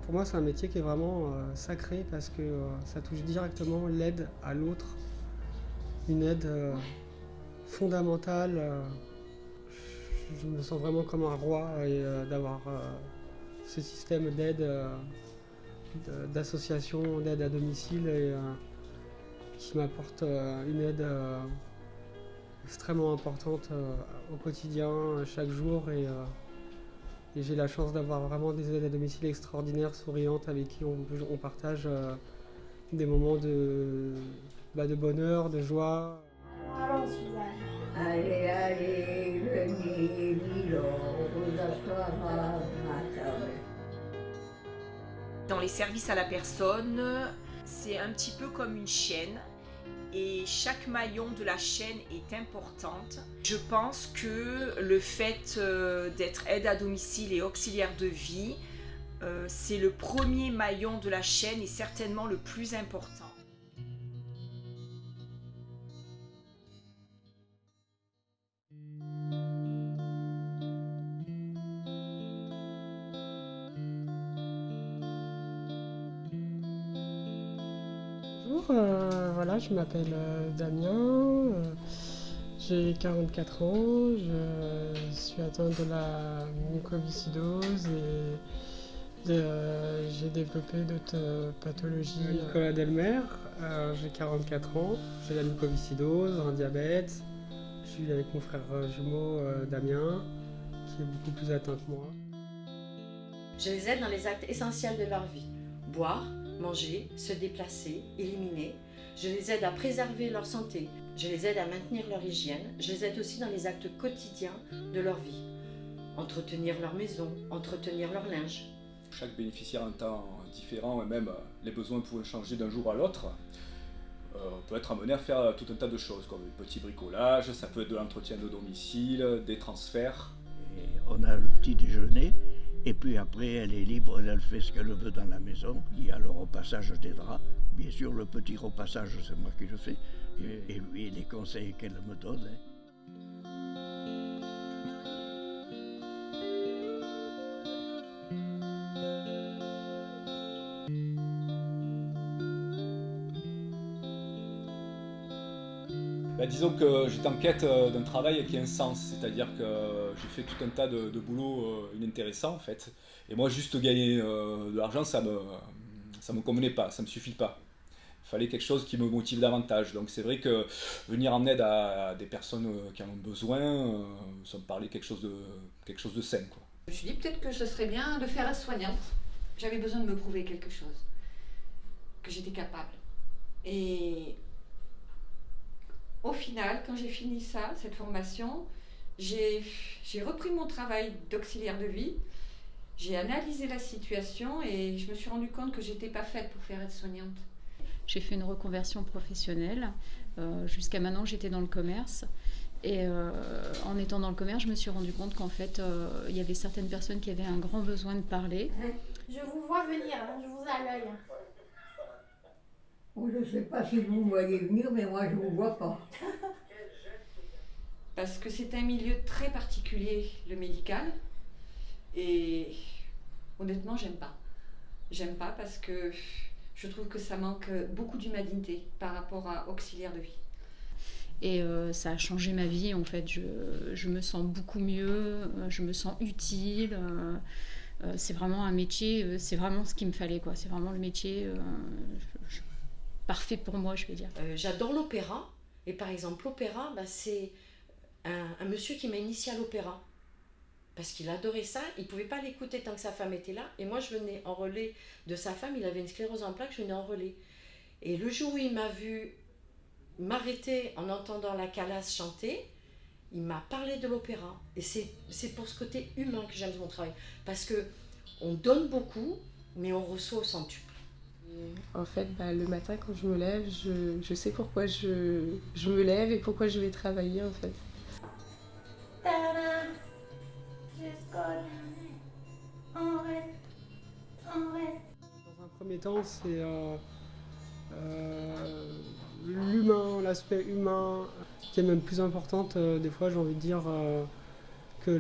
Pour moi, c'est un métier qui est vraiment sacré parce que ça touche directement l'aide à l'autre, une aide fondamentale. Je me sens vraiment comme un roi et d'avoir ce système d'aide, d'association, d'aide à domicile et qui m'apporte une aide extrêmement importante au quotidien, chaque jour. Et j'ai la chance d'avoir vraiment des aides à domicile extraordinaires, souriantes, avec qui on partage des moments de bonheur, de joie. Allons, Suzanne. Allez, allez, venez, Lilo, vous asseoir à ma table. Dans les services à la personne, c'est un petit peu comme une chaîne et chaque maillon de la chaîne est importante. Je pense que le fait d'être aide à domicile et auxiliaire de vie, c'est le premier maillon de la chaîne et certainement le plus important. Bonjour, voilà, je m'appelle Damien, j'ai 44 ans, je suis atteint de la mucoviscidose et j'ai développé d'autres pathologies. Nicolas Delmer, j'ai 44 ans, j'ai la mucoviscidose, un diabète, je suis avec mon frère jumeau Damien, qui est beaucoup plus atteint que moi. Je les aide dans les actes essentiels de leur vie. Boire, manger, se déplacer, éliminer. Je les aide à préserver leur santé. Je les aide à maintenir leur hygiène. Je les aide aussi dans les actes quotidiens de leur vie. Entretenir leur maison, entretenir leur linge. Chaque bénéficiaire a un temps différent et même les besoins pouvant changer d'un jour à l'autre. On peut être amené à faire tout un tas de choses, comme le petit bricolage, ça peut être de l'entretien de domicile, des transferts. Et on a le petit déjeuner. Et puis après, elle est libre, elle fait ce qu'elle veut dans la maison. Il y a le repassage des draps. Bien sûr, le petit repassage, c'est moi qui le fais. Et lui, les conseils qu'elle me donne. Disons que j'étais en quête d'un travail qui a un sens, c'est-à-dire que j'ai fait tout un tas de boulots inintéressants en fait. Et moi, juste gagner de l'argent, ça me convenait pas, ça me suffit pas. Il fallait quelque chose qui me motive davantage. Donc c'est vrai que venir en aide à des personnes qui en ont besoin, ça me parlait quelque chose de sain, quoi. Je me suis dit peut-être que ce serait bien de faire aide-soignante. J'avais besoin de me prouver quelque chose, que j'étais capable. Et au final, quand j'ai fini ça, cette formation, j'ai repris mon travail d'auxiliaire de vie, j'ai analysé la situation et je me suis rendu compte que j'étais pas faite pour faire aide-soignante. J'ai fait une reconversion professionnelle. Jusqu'à maintenant, j'étais dans le commerce. Et en étant dans le commerce, je me suis rendu compte qu'en fait, il y avait certaines personnes qui avaient un grand besoin de parler. Je vous vois venir, je vous ai à l'œil. Oh, je ne sais pas si vous me voyez venir, mais moi je ne vous vois pas. Parce que c'est un milieu très particulier, le médical. Et honnêtement, j'aime pas. J'aime pas parce que je trouve que ça manque beaucoup d'humanité par rapport à auxiliaire de vie. Et ça a changé ma vie en fait. Je me sens beaucoup mieux, je me sens utile. C'est vraiment un métier, c'est vraiment ce qu'il me fallait, quoi. C'est vraiment le métier parfait pour moi, je vais dire. J'adore l'opéra. Et par exemple, l'opéra, c'est un monsieur qui m'a initiée à l'opéra. Parce qu'il adorait ça, il ne pouvait pas l'écouter tant que sa femme était là. Et moi, je venais en relais de sa femme, il avait une sclérose en plaques, je venais en relais. Et le jour où il m'a vu m'arrêter en entendant la Calas chanter, il m'a parlé de l'opéra. Et c'est pour ce côté humain que j'aime mon travail. Parce qu'on donne beaucoup, mais on reçoit au centuple. En fait, le matin quand je me lève, je sais pourquoi je me lève et pourquoi je vais travailler en fait. Tadam! Jusqu'au on reste. Dans un premier temps, c'est l'humain, l'aspect humain, qui est même plus importante, des fois j'ai envie de dire, que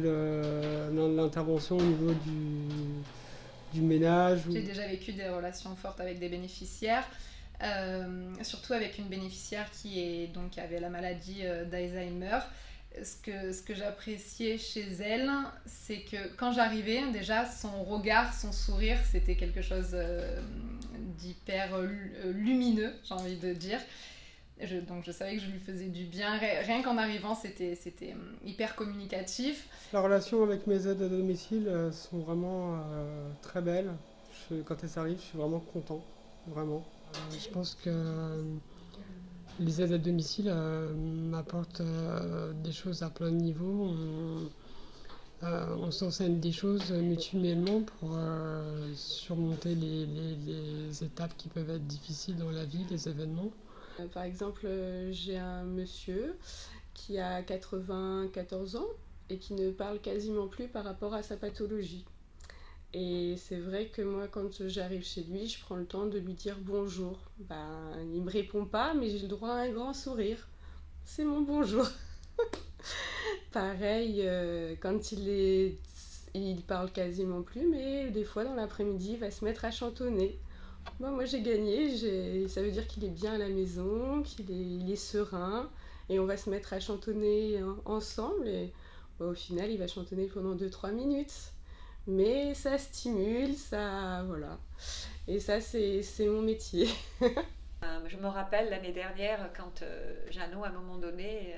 l'intervention au niveau du ménage. J'ai déjà vécu des relations fortes avec des bénéficiaires, surtout avec une bénéficiaire qui avait la maladie d'Alzheimer. Ce que j'appréciais chez elle, c'est que quand j'arrivais, déjà, son regard, son sourire, c'était quelque chose d'hyper lumineux, j'ai envie de dire. Donc je savais que je lui faisais du bien. Rien qu'en arrivant, c'était hyper communicatif. La relation avec mes aides à domicile sont vraiment très belles. Quand elles arrivent, je suis vraiment content, vraiment. Je pense que les aides à domicile m'apportent des choses à plein de niveaux. On s'enseigne des choses mutuellement pour surmonter les étapes qui peuvent être difficiles dans la vie, les événements. Par exemple, j'ai un monsieur qui a 94 ans et qui ne parle quasiment plus par rapport à sa pathologie. Et c'est vrai que moi, quand j'arrive chez lui, je prends le temps de lui dire bonjour. Il ne me répond pas, mais j'ai le droit à un grand sourire. C'est mon bonjour. Pareil, quand il parle quasiment plus, mais des fois dans l'après-midi, il va se mettre à chantonner. Moi j'ai gagné, ça veut dire qu'il est bien à la maison, il est serein, et on va se mettre à chantonner ensemble, et au final il va chantonner pendant 2-3 minutes. Mais ça stimule, ça, voilà. Et ça, c'est mon métier. Je me rappelle l'année dernière, quand Jeannot, à un moment donné,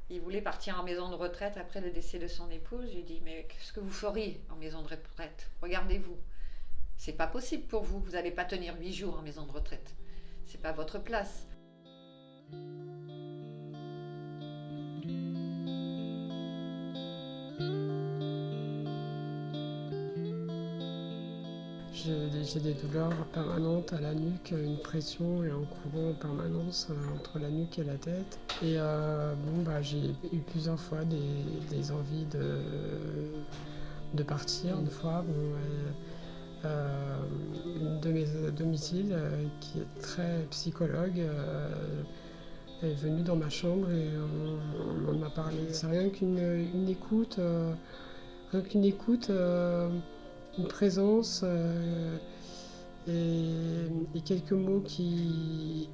il voulait partir en maison de retraite après le décès de son épouse. J'ai dit, mais qu'est-ce que vous feriez en maison de retraite? Regardez-vous. C'est pas possible pour vous. Vous n'allez pas tenir 8 jours en maison de retraite. C'est pas votre place. J'ai des douleurs permanentes à la nuque, une pression et un courant en permanence entre la nuque et la tête. Et j'ai eu plusieurs fois des envies de partir. Une fois, une de mes domiciles, qui est très psychologue, est venue dans ma chambre et on en a parlé. C'est rien qu'une écoute, une présence et quelques mots qui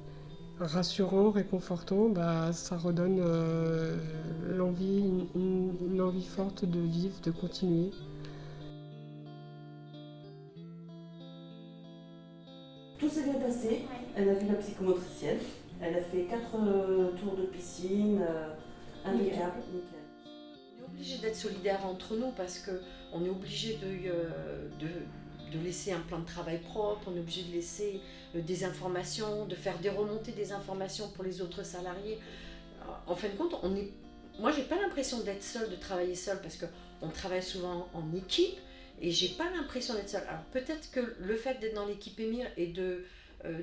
rassurants, réconfortants, ça redonne une envie forte de vivre, de continuer. Tout s'est bien passé. Elle a vu la psychomotricienne. Elle a fait 4 tours de piscine, impeccable. Nickel. On est obligé d'être solidaires entre nous parce qu'on est obligé de laisser un plan de travail propre, on est obligé de laisser des informations, de faire des remontées des informations pour les autres salariés. En fin de compte, moi j'ai pas l'impression d'être seule, de travailler seule parce qu'on travaille souvent en équipe et j'ai pas l'impression d'être seule. Alors peut-être que le fait d'être dans l'équipe Émir et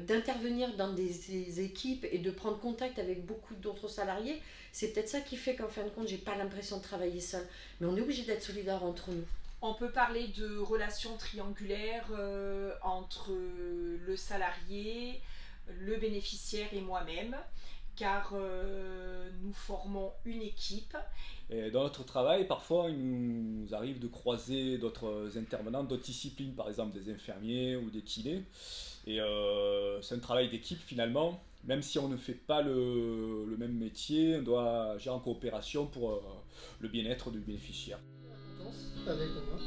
d'intervenir dans des équipes et de prendre contact avec beaucoup d'autres salariés, c'est peut-être ça qui fait qu'en fin de compte, j'ai pas l'impression de travailler seule. Mais on est obligé d'être solidaires entre nous. On peut parler de relations triangulaires entre le salarié, le bénéficiaire et moi-même, car nous formons une équipe. Et dans notre travail, parfois, il nous arrive de croiser d'autres intervenants, d'autres disciplines, par exemple des infirmiers ou des kinés. Et c'est un travail d'équipe finalement, même si on ne fait pas le même métier, on doit agir en coopération pour le bien-être du bénéficiaire. Avec moi.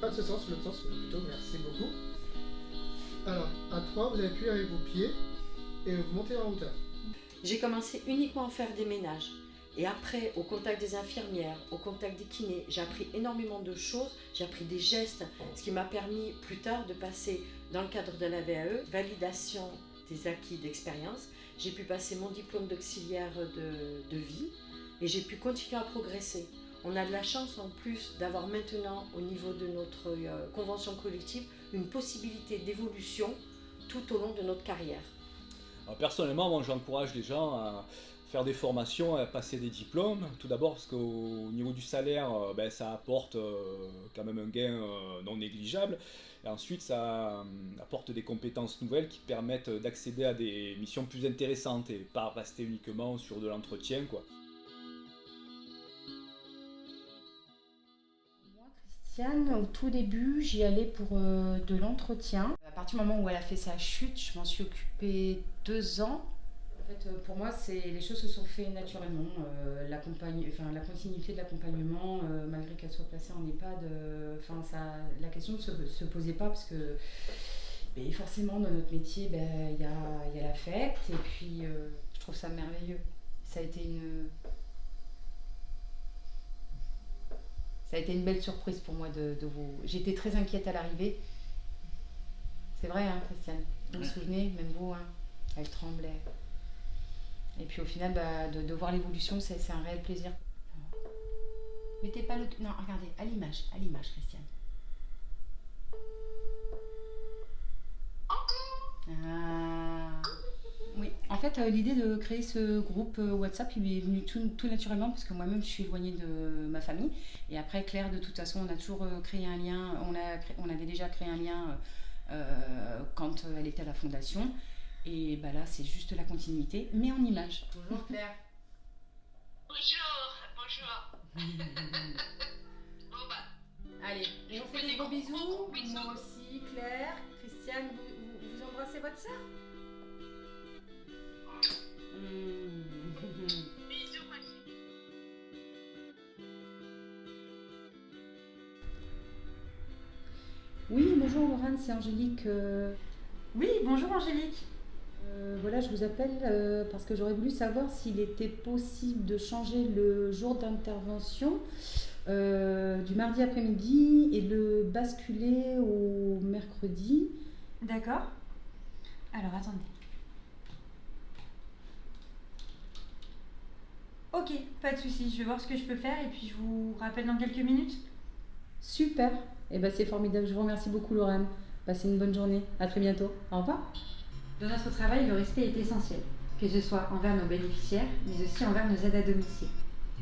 Pas de ce sens, l'autre sens plutôt, merci beaucoup. Alors, à 3, vous appuyez avec vos pieds et vous montez en hauteur. J'ai commencé uniquement à faire des ménages. Et après, au contact des infirmières, au contact des kinés, j'ai appris énormément de choses, j'ai appris des gestes, ce qui m'a permis plus tard de passer dans le cadre de la VAE, validation des acquis d'expérience. J'ai pu passer mon diplôme d'auxiliaire de vie et j'ai pu continuer à progresser. On a de la chance en plus d'avoir maintenant au niveau de notre convention collective une possibilité d'évolution tout au long de notre carrière. Alors, personnellement, moi j'encourage les gens à faire des formations, à passer des diplômes. Tout d'abord parce qu'au niveau du salaire, ça apporte quand même un gain non négligeable. Et ensuite, ça apporte des compétences nouvelles qui permettent d'accéder à des missions plus intéressantes et pas rester uniquement sur de l'entretien, quoi. Christiane, au tout début, j'y allais pour de l'entretien. À partir du moment où elle a fait sa chute, je m'en suis occupée 2 ans. En fait, pour moi, les choses se sont faites naturellement. La continuité de l'accompagnement, malgré qu'elle soit placée en EHPAD, la question ne se posait pas parce que forcément, dans notre métier, il y a l'affect. Et puis, je trouve ça merveilleux. Ça a été une belle surprise pour moi de vous. J'étais très inquiète à l'arrivée. C'est vrai, hein, Christiane. Vous vous souvenez, même vous, hein, elle tremblait. Et puis au final, de voir l'évolution, c'est un réel plaisir. Mettez pas le... Non, regardez, à l'image, Christiane. Ah. Oui, en fait, l'idée de créer ce groupe WhatsApp, il est venu tout naturellement parce que moi-même, je suis éloignée de ma famille. Et après, Claire, de toute façon, on a toujours créé un lien. On avait déjà créé un lien quand elle était à la fondation. Et là, c'est juste la continuité, mais en image. Bonjour Claire. Bonjour. Bon Allez, on vous fait des gros bisous. Moi aussi, Claire. Christiane, vous embrassez votre sœur? Bisous, ma fille. Oui, bonjour Laurent, c'est Angélique. Oui, bonjour Angélique. Voilà, je vous appelle parce que j'aurais voulu savoir s'il était possible de changer le jour d'intervention du mardi après-midi et le basculer au mercredi. D'accord. Alors, attendez. Ok, pas de souci. Je vais voir ce que je peux faire et puis je vous rappelle dans quelques minutes. Super. C'est formidable. Je vous remercie beaucoup, Laurent. Passez une bonne journée. À très bientôt. Au revoir. Dans notre travail, le respect est essentiel, que ce soit envers nos bénéficiaires, mais aussi envers nos aides à domicile.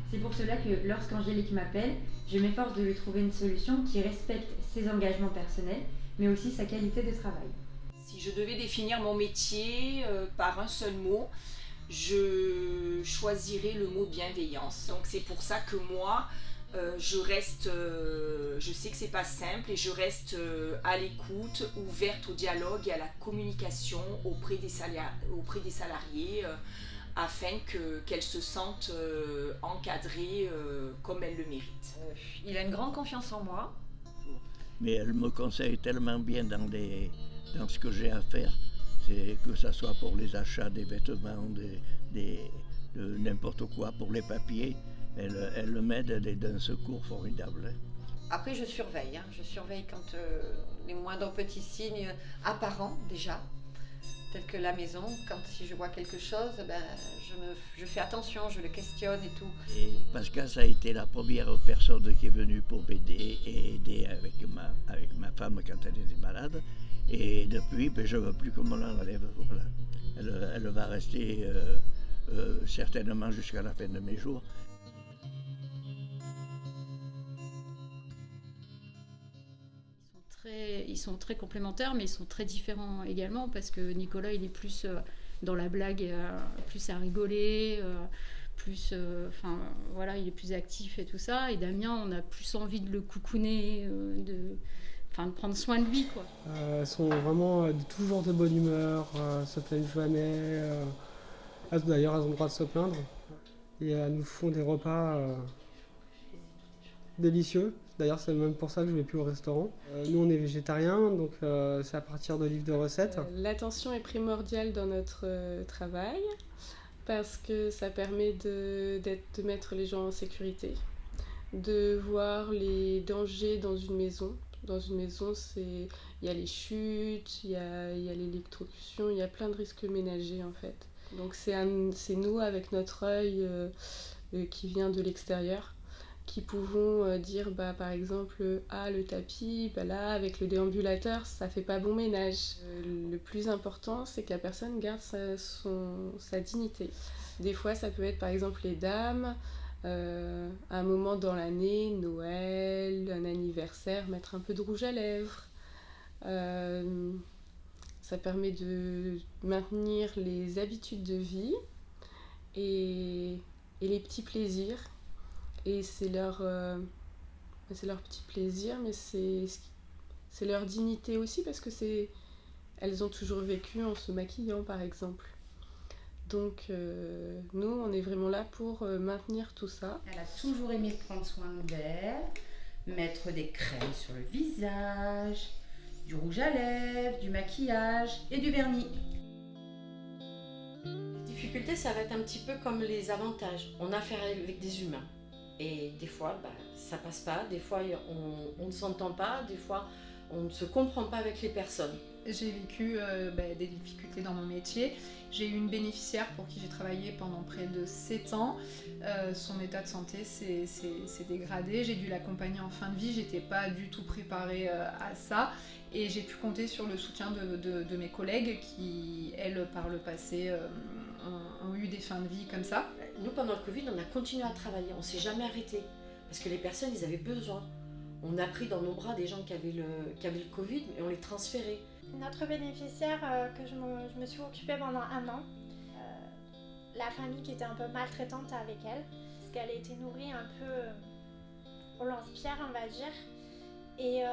C'est pour cela que lorsqu'Angélique m'appelle, je m'efforce de lui trouver une solution qui respecte ses engagements personnels, mais aussi sa qualité de travail. Si je devais définir mon métier par un seul mot, je choisirais le mot bienveillance. Donc c'est pour ça que moi, je sais que c'est pas simple et je reste à l'écoute, ouverte au dialogue et à la communication auprès des salariés afin qu'elles se sentent encadrées comme elles le méritent. Il a une grande confiance en moi. Mais elle me conseille tellement bien dans ce que j'ai à faire, c'est que ça soit pour les achats des vêtements, de n'importe quoi, pour les papiers. Elle m'aide, elle est d'un secours formidable. Après, je surveille. Je surveille quand les moindres petits signes apparents déjà, tels que la maison. Si je vois quelque chose, je fais attention, je le questionne et tout. Et Pascal, ça a été la première personne qui est venue pour m'aider et aider avec ma femme quand elle était malade. Et depuis, je ne veux plus qu'on me l'enlève. Voilà. Elle va rester certainement jusqu'à la fin de mes jours. Ils sont très complémentaires, mais ils sont très différents également parce que Nicolas, il est plus dans la blague, plus à rigoler, il est plus actif et tout ça. Et Damien, on a plus envie de le coucouner, de prendre soin de lui, quoi. Elles sont vraiment toujours de bonne humeur, se plaignent jamais. D'ailleurs, elles ont le droit de se plaindre. Et elles nous font des repas délicieux. D'ailleurs, c'est même pour ça que je ne vais plus au restaurant. Nous, on est végétariens, donc c'est à partir de livres de recettes. L'attention est primordiale dans notre travail parce que ça permet de mettre les gens en sécurité, de voir les dangers dans une maison. Dans une maison, il y a les chutes, il y a l'électrocution, il y a plein de risques ménagers en fait. Donc c'est nous, avec notre œil qui vient de l'extérieur, qui pouvons dire par exemple le tapis, là avec le déambulateur ça fait pas bon ménage. Le plus important c'est que la personne garde sa dignité. Des fois ça peut être par exemple les dames, un moment dans l'année, Noël, un anniversaire, mettre un peu de rouge à lèvres. Ça permet de maintenir les habitudes de vie et les petits plaisirs. Et c'est leur c'est leur petit plaisir, mais c'est leur dignité aussi, parce que elles ont toujours vécu en se maquillant, par exemple. Donc nous, on est vraiment là pour maintenir tout ça. Elle a toujours aimé prendre soin d'elle, mettre des crèmes sur le visage, du rouge à lèvres, du maquillage et du vernis. Les difficultés, ça va être un petit peu comme les avantages. On a affaire avec des humains. Et des fois, ça passe pas. Des fois, on ne s'entend pas. Des fois, on ne se comprend pas avec les personnes. J'ai vécu des difficultés dans mon métier. J'ai eu une bénéficiaire pour qui j'ai travaillé pendant près de 7 ans. Son état de santé s'est dégradé. J'ai dû l'accompagner en fin de vie. J'étais pas du tout préparée à ça. Et j'ai pu compter sur le soutien de mes collègues qui, elles, par le passé, ont eu des fins de vie comme ça. Nous, pendant le Covid, on a continué à travailler. On s'est jamais arrêté. Parce que les personnes, ils avaient besoin. On a pris dans nos bras des gens qui avaient le Covid et on les transférait. Notre bénéficiaire que je me suis occupée pendant 1 an, la famille qui était un peu maltraitante avec elle, parce qu'elle a été nourrie un peu au lance-pierre, on va dire. Et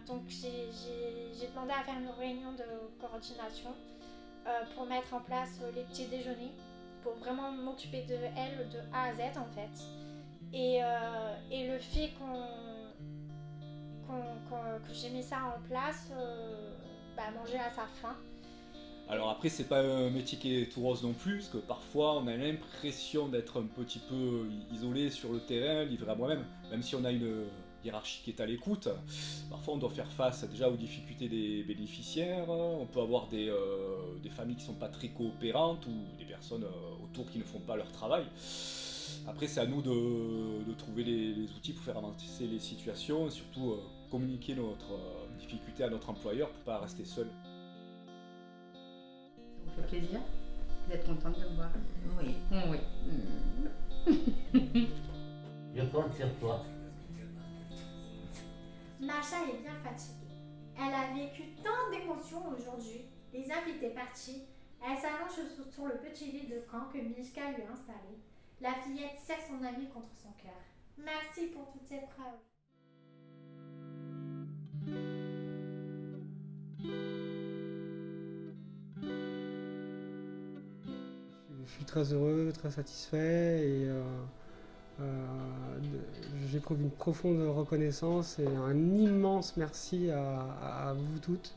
donc j'ai demandé à faire une réunion de coordination pour mettre en place les petits déjeuners, pour vraiment m'occuper de elle de A à Z en fait. Et le fait que j'ai mis ça en place, manger à sa faim. Alors après, c'est pas un métier qui est tout rose non plus, parce que parfois on a l'impression d'être un petit peu isolé sur le terrain, livré à moi-même, même si on a une hiérarchie qui est à l'écoute. Parfois on doit faire face déjà aux difficultés des bénéficiaires, on peut avoir des familles qui sont pas très coopérantes ou des personnes autour qui ne font pas leur travail. Après, c'est à nous de trouver les outils pour faire avancer les situations et surtout communiquer notre difficulté à notre employeur pour ne pas rester seul. Ça vous fait plaisir? Vous êtes contente de me voir? Oui. Oui. Je compte sur toi. Macha est bien fatiguée. Elle a vécu tant d'émotions aujourd'hui. Les invités partis, elle s'allonge sur le petit lit de camp que Mishka lui a installé. La fillette serre son amie contre son cœur. Merci pour toutes ces preuves. Je suis très heureux, très satisfait et j'éprouve une profonde reconnaissance et un immense merci à vous toutes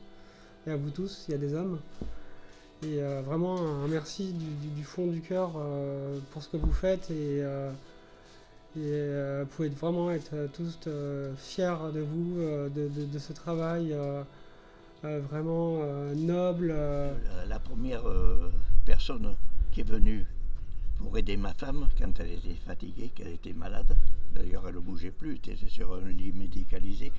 et à vous tous, il y a des hommes. Et vraiment un merci du fond du cœur pour ce que vous faites et vous pouvez vraiment être tous fiers de vous, de ce travail vraiment noble. La première personne qui est venue pour aider ma femme quand elle était fatiguée, qu'elle était malade, d'ailleurs elle ne bougeait plus, elle était sur un lit médicalisé.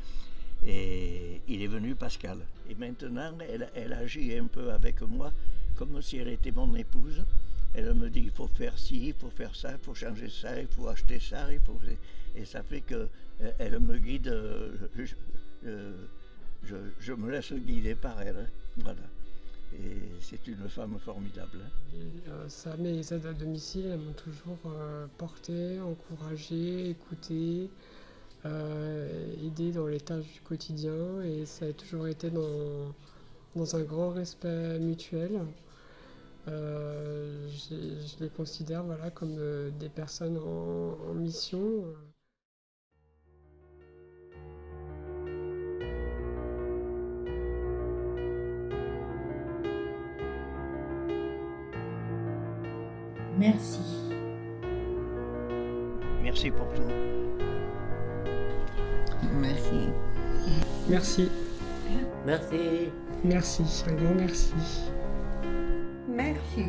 Et il est venu Pascal. Et maintenant, elle agit un peu avec moi comme si elle était mon épouse. Elle me dit il faut faire ci, il faut faire ça, il faut changer ça, il faut acheter ça. Et ça fait qu'elle me guide, je me laisse guider par elle. Voilà. Et c'est une femme formidable. Ça, mes aides à domicile, elles m'ont toujours porté, encouragé, écouté. Aider dans les tâches du quotidien et ça a toujours été dans un grand respect mutuel. Je les considère comme des personnes en mission. Merci. Merci pour tout. Merci. Merci. Merci. Merci, un grand merci. Merci.